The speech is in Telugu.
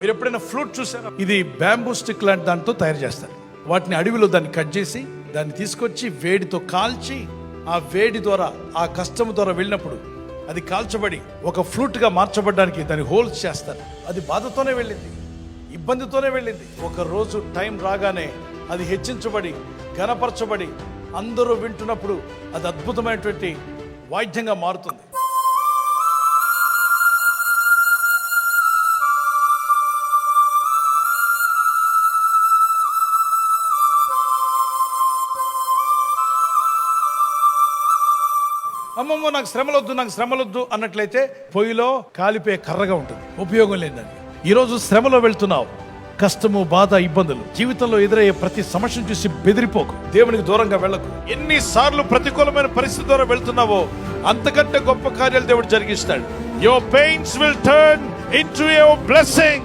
మీరు ఎప్పుడైనా ఫ్లూట్ చూసారా? ఇది బ్యాంబూ స్టిక్ లాంటి దాంతో తయారు చేస్తారు. వాటిని అడవిలో దాన్ని కట్ చేసి దాన్ని తీసుకొచ్చి వేడితో కాల్చి ఆ వేడి ద్వారా ఆ కష్టం ద్వారా వెళ్ళినప్పుడు అది కాల్చబడి ఒక ఫ్లూట్ గా మార్చబడడానికి దాన్ని హోల్స్ చేస్తారు. అది బాధతోనే వెళ్ళింది, ఇబ్బందితోనే వెళ్ళింది. ఒక రోజు టైం రాగానే అది హెచ్చించబడి ఘనపరచబడి అందరూ వింటున్నప్పుడు అది అద్భుతమైనటువంటి వాయిద్యంగా మారుతుంది. అమ్మమ్మ నాకు శ్రమలొద్దు అన్నట్లయితే పొయ్యిలో కాలిపోయే కర్రగా ఉంటుంది, ఉపయోగం లేదండి. ఈరోజు శ్రమలో వెళ్తున్నావు, కష్టము, బాధ, ఇబ్బందులు, జీవితంలో ఎదురయ్యే ప్రతి సమస్యను చూసి బెదిరిపోకు, దేవునికి దూరంగా వెళ్ళకు. ఎన్నిసార్లు ప్రతికూలమైన పరిస్థితి ద్వారా వెళ్తున్నావో అంతకంటే గొప్ప కార్యాలు దేవుడు జరిగిస్తాడు. Your pains will turn into your blessing.